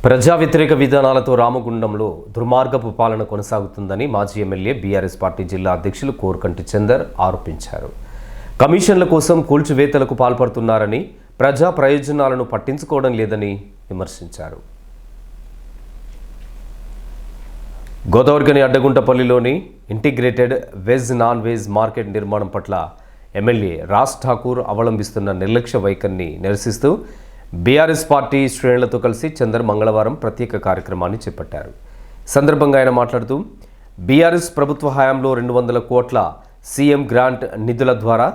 ప్రజా వ్యతిరేక విధానాలతో రామగుండంలో దుర్మార్గపు పాలన కొనసాగుతుందని మాజీ ఎమ్మెల్యే బీఆర్ఎస్ పార్టీ జిల్లా అధ్యక్షులు కోరకంటి చందర్ ఆరోపించారు. కమిషన్ల కోసం కూల్చివేతలకు పాల్పడుతున్నారని, ప్రజా ప్రయోజనాలను పట్టించుకోవడం లేదని విమర్శించారు. గోదావరిఖని అడ్డగుంటపల్లిలోని integrated veg non veg market నిర్మాణం పట్ల ఎమ్మెల్యే రాజ్ ఠాకూర్ అవలంబిస్తున్న నిర్లక్ష్య వైఖరిని నిరసిస్తూ బీఆర్ఎస్ పార్టీ శ్రేణులతో కలిసి చందర్ మంగళవారం ప్రత్యేక కార్యక్రమాన్ని చేపట్టారు. సందర్భంగా ఆయన మాట్లాడుతూ బీఆర్ఎస్ ప్రభుత్వ హయాంలో 200 కోట్ల సీఎం గ్రాంట్ నిధుల ద్వారా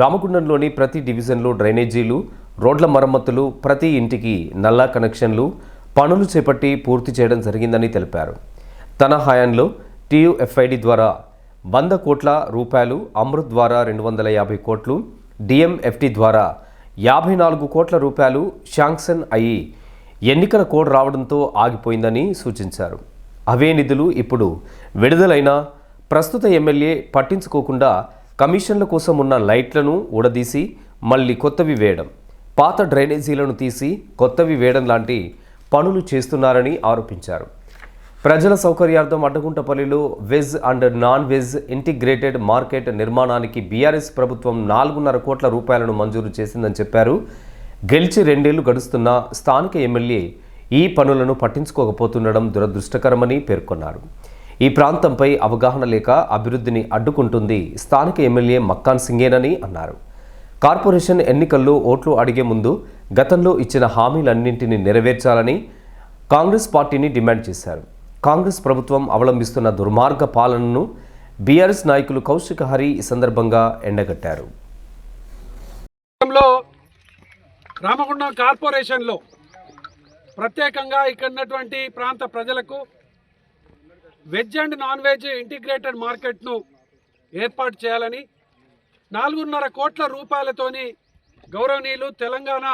రామగుండంలోని ప్రతి డివిజన్లో డ్రైనేజీలు, రోడ్ల మరమ్మతులు, ప్రతి ఇంటికి నల్లా కనెక్షన్లు పనులు చేపట్టి పూర్తి చేయడం జరిగిందని తెలిపారు. తన హయాంలో టీయూఎఫ్ఐడి ద్వారా 100 కోట్ల రూపాయలు, అమృత్ ద్వారా 250 కోట్లు, డిఎంఎఫ్టి ద్వారా 54 కోట్ల రూపాయలు శాంక్షన్ అయ్యి ఎన్నికల కోడ్ రావడంతో ఆగిపోయిందని సూచించారు. అవే నిధులు ఇప్పుడు విడుదలైన ప్రస్తుత ఎమ్మెల్యే పట్టించుకోకుండా కమిషన్ల కోసం ఉన్న లైట్లను ఊడదీసి మళ్ళీ కొత్తవి వేయడం, పాత డ్రైనేజీలను తీసి కొత్తవి వేయడం లాంటి పనులు చేస్తున్నారని ఆరోపించారు. ప్రజల సౌకర్యార్థం అడ్డగుంటపల్లిలో veg and non veg integrated market నిర్మాణానికి బీఆర్ఎస్ ప్రభుత్వం 4.5 కోట్ల రూపాయలను మంజూరు చేసిందని చెప్పారు. గెలిచి 2 ఏళ్లు గడుస్తున్న స్థానిక ఎమ్మెల్యే ఈ పనులను పట్టించుకోకపోతుండడం దురదృష్టకరమని పేర్కొన్నారు. ఈ ప్రాంతంపై అవగాహన లేక అభివృద్ధిని అడ్డుకుంటుంది స్థానిక ఎమ్మెల్యే మక్కాన్ సింగేనని అన్నారు. కార్పొరేషన్ ఎన్నికల్లో ఓట్లు అడిగే ముందు గతంలో ఇచ్చిన హామీలన్నింటినీ నెరవేర్చాలని కాంగ్రెస్ పార్టీని డిమాండ్ చేశారు. కాంగ్రెస్ ప్రభుత్వం అవలంబిస్తున్న దుర్మార్గ పాలనను బీఆర్ఎస్ నాయకులు కౌశిక హరి ఈ సందర్భంగా ఎండగట్టారు. రామగుండం కార్పొరేషన్లో ప్రత్యేకంగా ఇక్కడ ఉన్నటువంటి ప్రాంత ప్రజలకు veg and non veg integrated మార్కెట్ను ఏర్పాటు చేయాలని 4.5 కోట్ల రూపాయలతోని గౌరవనీయులు తెలంగాణ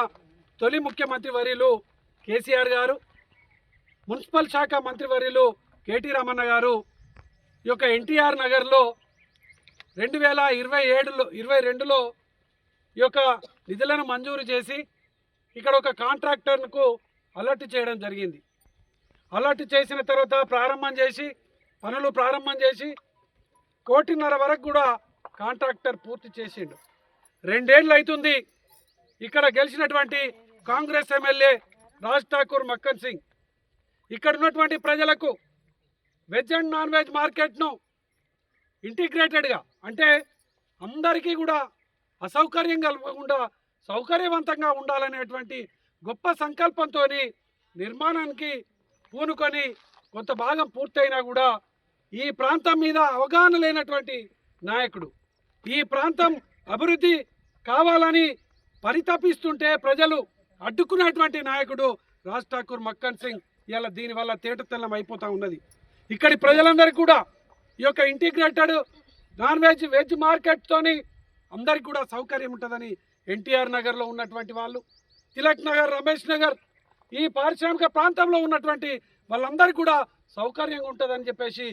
తొలి ముఖ్యమంత్రి వర్యులు కేసీఆర్ గారు, మున్సిపల్ శాఖ మంత్రివర్యులు కేటీ రామన్న గారు ఈ యొక్క ఎన్టీఆర్ నగర్లో 2022లో ఈ యొక్క నిధులను మంజూరు చేసి ఇక్కడ ఒక కాంట్రాక్టర్కు అలర్ట్ చేయడం జరిగింది. అలర్ట్ చేసిన తర్వాత పనులు ప్రారంభం చేసి 1.5 కోటి వరకు కూడా కాంట్రాక్టర్ పూర్తి చేసిండు. 2 ఏళ్ళు అవుతుంది. ఇక్కడ గెలిచినటువంటి కాంగ్రెస్ ఎమ్మెల్యే రాజ్ ఠాకూర్ మక్కన్ సింగ్ ఇక్కడ ఉన్నటువంటి ప్రజలకు వెజ్ అండ్ నాన్ వెజ్ మార్కెట్ను ఇంటిగ్రేటెడ్గా, అంటే అందరికీ కూడా అసౌకర్యం కలగకుండా సౌకర్యవంతంగా ఉండాలనేటువంటి గొప్ప సంకల్పంతో నిర్మాణానికి పూనుకొని కొంత భాగం పూర్తయినా కూడా ఈ ప్రాంతం మీద అవగాహన లేనటువంటి నాయకుడు, ఈ ప్రాంతం అభివృద్ధి కావాలని పరితపిస్తుంటే ప్రజలు అడ్డుకున్నటువంటి నాయకుడు రాజ్ ఠాకూర్ మక్కన్ సింగ్ ఇలా దీనివల్ల తేటతెల్లం అయిపోతూ ఉన్నది. ఇక్కడి ప్రజలందరికీ కూడా ఈ యొక్క ఇంటిగ్రేటెడ్ నాన్ వెజ్ వెజ్ మార్కెట్తోని అందరికీ కూడా సౌకర్యం ఉంటుందని ఎన్టీఆర్ నగర్లో ఉన్నటువంటి వాళ్ళు, తిలక్ నగర్, రమేష్ నగర్, ఈ పారిశ్రామిక ప్రాంతంలో ఉన్నటువంటి వాళ్ళందరికీ కూడా సౌకర్యంగా ఉంటుందని చెప్పేసి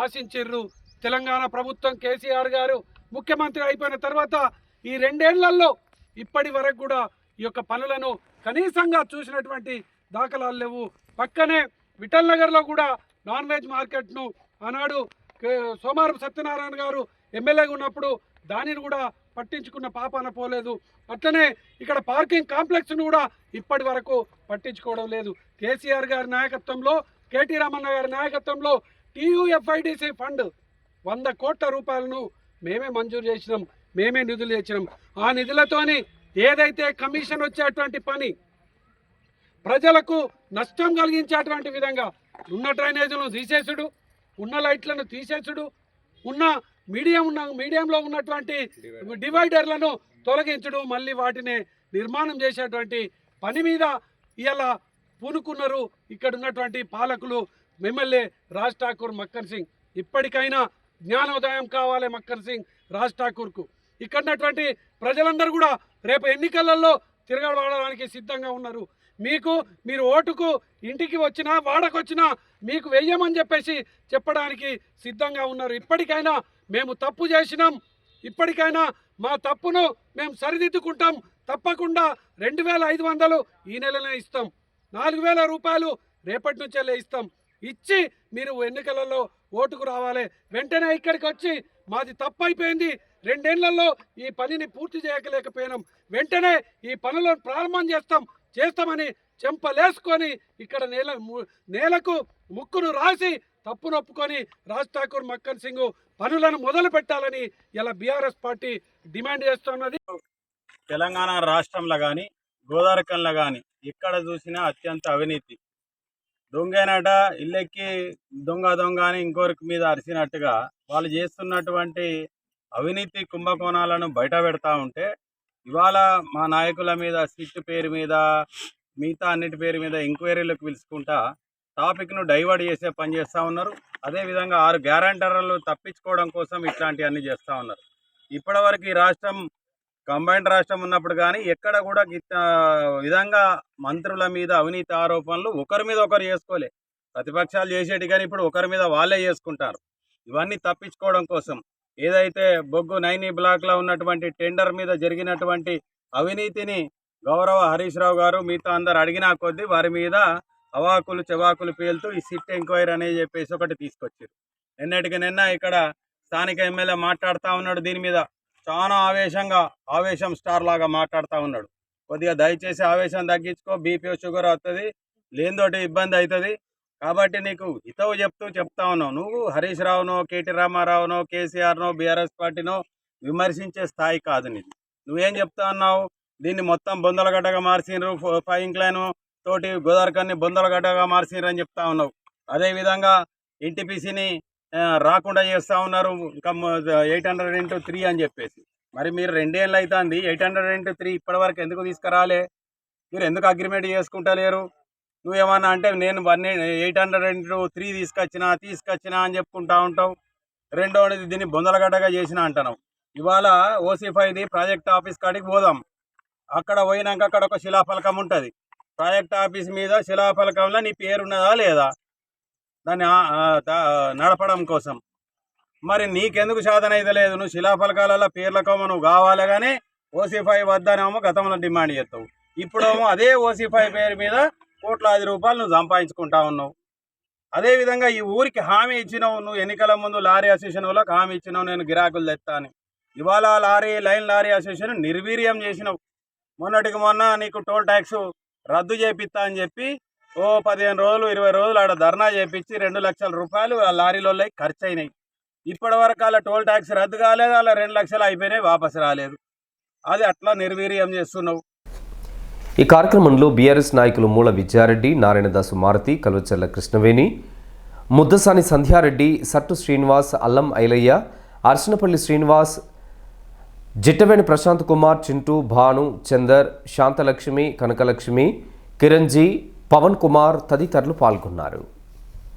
ఆశించిర్రు. తెలంగాణ ప్రభుత్వం కేసీఆర్ గారు ముఖ్యమంత్రి అయిపోయిన తర్వాత ఈ 2 ఏళ్లలో ఇప్పటి వరకు కూడా ఈ యొక్క పనులను కనీసంగా చూసినటువంటి దాఖలాలు లేవు. పక్కనే విఠల్ నగర్లో కూడా నాన్ వెజ్ మార్కెట్ను ఆనాడు సోమారం సత్యనారాయణ గారు ఎమ్మెల్యేగా ఉన్నప్పుడు దానిని కూడా పట్టించుకున్న పాపాన పోలేదు. అట్లనే ఇక్కడ పార్కింగ్ కాంప్లెక్స్ను కూడా ఇప్పటి వరకు పట్టించుకోవడం లేదు. కేసీఆర్ గారి నాయకత్వంలో, కేటీ రామన్న గారి నాయకత్వంలో టీయూఎఫ్ఐడిసి ఫండ్ 100 కోట్ల రూపాయలను మేమే మంజూరు చేసినాం, మేమే నిధులు తెచ్చినాం. ఆ నిధులతోని ఏదైతే కమిషన్ వచ్చేటువంటి పని ప్రజలకు నష్టం కలిగించేటువంటి విధంగా ఉన్న డ్రైనేజీలను తీసేసుడు, ఉన్న లైట్లను తీసేసుడు, ఉన్న మీడియంలో ఉన్నటువంటి డివైడర్లను తొలగించడం, మళ్ళీ వాటిని నిర్మాణం చేసేటువంటి పని మీద ఇలా పూనుకున్నారు ఇక్కడ ఉన్నటువంటి పాలకులు. ఎమ్మెల్యే రాజ్ ఠాకూర్ మక్కన్ సింగ్ ఇప్పటికైనా జ్ఞానోదయం కావాలి మక్కన్ సింగ్ రాజ్ ఠాకూర్కు. ఇక్కడ ఉన్నటువంటి ప్రజలందరూ కూడా రేపు ఎన్నికలలో తిరగబడడానికి సిద్ధంగా ఉన్నారు. మీరు ఓటుకు ఇంటికి వచ్చినా వాడకొచ్చినా మీకు వెయ్యమని చెప్పేసి చెప్పడానికి సిద్ధంగా ఉన్నారు. ఇప్పటికైనా మేము తప్పు చేసినాం, ఇప్పటికైనా మా తప్పును మేము సరిదిద్దుకుంటాం. తప్పకుండా 2500 ఈ నెలనే ఇస్తాం. 4000 రూపాయలు రేపటి నుంచే ఇస్తాం, ఇచ్చి మీరు ఎన్నికలలో ఓటుకు రావాలి. వెంటనే ఇక్కడికి వచ్చి మాది తప్పు అయిపోయింది, 2 ఏళ్లలో ఈ పనిని పూర్తి చేయలేకపోయినాం, వెంటనే ఈ పనులను ప్రారంభం చేస్తామని చెంపలేసుకొని ఇక్కడ నేలకు ముక్కును రాసి తప్పును ఒప్పుకొని రాజ్ ఠాకూర్ మక్కన్ సింగ్ పనులను మొదలు పెట్టాలని ఇలా బీఆర్ఎస్ పార్టీ డిమాండ్ చేస్తున్నది. తెలంగాణ రాష్ట్రంలో కానీ గోదావరికంలో కానీ ఎక్కడ చూసినా అత్యంత అవినీతి. దొంగేనట ఇల్లెక్కి దొంగ అని ఇంకొకరి మీద అరిసినట్టుగా వాళ్ళు చేస్తున్నటువంటి అవినీతి కుంభకోణాలను బయట పెడతా ఉంటే ఇవాళ మా నాయకుల మీద సిట్ పేరు మీద మిగతా అన్నిటి పేరు మీద ఎంక్వైరీలకు పిలుచుకుంటా టాపిక్ను డైవర్ట్ చేసే పని చేస్తూ ఉన్నారు. అదేవిధంగా 6 గ్యారంటర్లు తప్పించుకోవడం కోసం ఇట్లాంటివన్నీ చేస్తూ ఉన్నారు. ఇప్పటివరకు ఈ రాష్ట్రం కంబైన్డ్ రాష్ట్రం ఉన్నప్పుడు కానీ ఎక్కడ కూడా విధంగా మంత్రుల మీద అవినీతి ఆరోపణలు ఒకరి మీద ఒకరు చేసుకోలే. ప్రతిపక్షాలు చేసేటి కానీ ఇప్పుడు ఒకరి మీద వాళ్ళే చేసుకుంటారు. ఇవన్నీ తప్పించుకోవడం కోసం ఏదైతే బొగ్గు 9 బ్లాక్లో ఉన్నటువంటి టెండర్ మీద జరిగినటువంటి అవినీతిని గౌరవ హరీష్ రావు గారు మిగతా అందరు అడిగినా కొద్దీ వారి మీద అవాకులు చెవాకులు పేలుతూ ఈ సిట్ ఎంక్వైరీ అనేది చెప్పేసి ఒకటి తీసుకొచ్చారు. నిన్న ఇక్కడ స్థానిక ఎమ్మెల్యే మాట్లాడుతూ ఉన్నాడు. దీని మీద చాలా ఆవేశం స్టార్ లాగా మాట్లాడుతూ ఉన్నాడు. కొద్దిగా దయచేసి ఆవేశం తగ్గించుకో, బీపీ షుగర్ వస్తుంది, లేనితోటి ఇబ్బంది అవుతుంది. కాబట్టి నీకు హితవు చెప్తా ఉన్నావు. నువ్వు హరీష్ రావునో, కేటీ రామారావునో, కేసీఆర్నో, బీఆర్ఎస్ పార్టీనో విమర్శించే స్థాయి కాదు నీది. నువ్వేం చెప్తా ఉన్నావు? దీన్ని మొత్తం బొందలగడ్డగా మార్చినారు, 5 ఇంక్లైన్ తోటి గోదావరికన్ని బొందలగడ్డగా మార్చినారు అని చెప్తా ఉన్నావు. అదేవిధంగా ఎన్టీపీసీని రాకుండా చేస్తూ ఉన్నారు, ఇంకా 800x3 అని చెప్పేసి. మరి మీరు 2 ఏళ్ళు అవుతుంది, 800x3 ఇప్పటివరకు ఎందుకు తీసుకురాలే? మీరు ఎందుకు అగ్రిమెంట్ చేసుకుంటలేరు? నువ్వేమన్నా అంటే నేను 800x3 తీసుకొచ్చినా అని చెప్పుకుంటా ఉంటావు. రెండవది దీన్ని బొందలగడ్డగా చేసిన అంటున్నావు. ఇవాళ OC5 ప్రాజెక్ట్ ఆఫీస్ కాడికి పోదాం. అక్కడ పోయినాక అక్కడ ఒక శిలాఫలకం ఉంటుంది. ప్రాజెక్ట్ ఆఫీస్ మీద శిలాఫలకంలో నీ పేరు ఉన్నదా లేదా దాన్ని నడపడం కోసం. మరి నీకెందుకు సాధన అయితే లేదు? నువ్వు శిలాఫలకాలలో పేర్లకోమో నువ్వు కావాలి కానీ OC5 వద్దనేమో గతంలో డిమాండ్ చేస్తావు. ఇప్పుడేమో అదే OC5 పేరు మీద కోట్లాది రూపాయలు నువ్వు సంపాదించుకుంటా ఉన్నావు. అదేవిధంగా ఈ ఊరికి హామీ ఇచ్చినావు. నువ్వు ఎన్నికల ముందు లారీ అసోసియేషన్ వాళ్ళకి హామీ ఇచ్చినావు, నేను గిరాకులు తెస్తా అని. ఇవాళ లైన్ లారీ అసోసియేషన్ నిర్వీర్యం చేసినావు. మొన్నటికి మొన్న నీకు టోల్ ట్యాక్స్ రద్దు చేపిస్తా అని చెప్పి 15 రోజులు 20 రోజులు ఆడ ధర్నా చేపించి 2 లక్షల రూపాయలు ఆ లారీలో ఖర్చు అయినాయి. ఇప్పటి వరకు అలా టోల్ ట్యాక్స్ రద్దు కాలేదు, అలా 2 లక్షలు అయిపోయినాయి, వాపసు రాలేదు. అది అట్లా నిర్వీర్యం చేస్తున్నావు. ఈ కార్యక్రమంలో బీఆర్ఎస్ నాయకులు మూల విద్యారెడ్డి, నారాయణదాసు మారుతి, కల్వచర్ల కృష్ణవేణి, ముద్దసాని సంధ్యారెడ్డి, సట్టు శ్రీనివాస్, అల్లం ఐలయ్య, అర్చనపల్లి శ్రీనివాస్, జిట్టవేణి ప్రశాంత్ కుమార్, చింటూ, భాను, చందర్, శాంతలక్ష్మి, కనకలక్ష్మి, కిరణ్జీ, పవన్ కుమార్ తదితరులు పాల్గొన్నారు.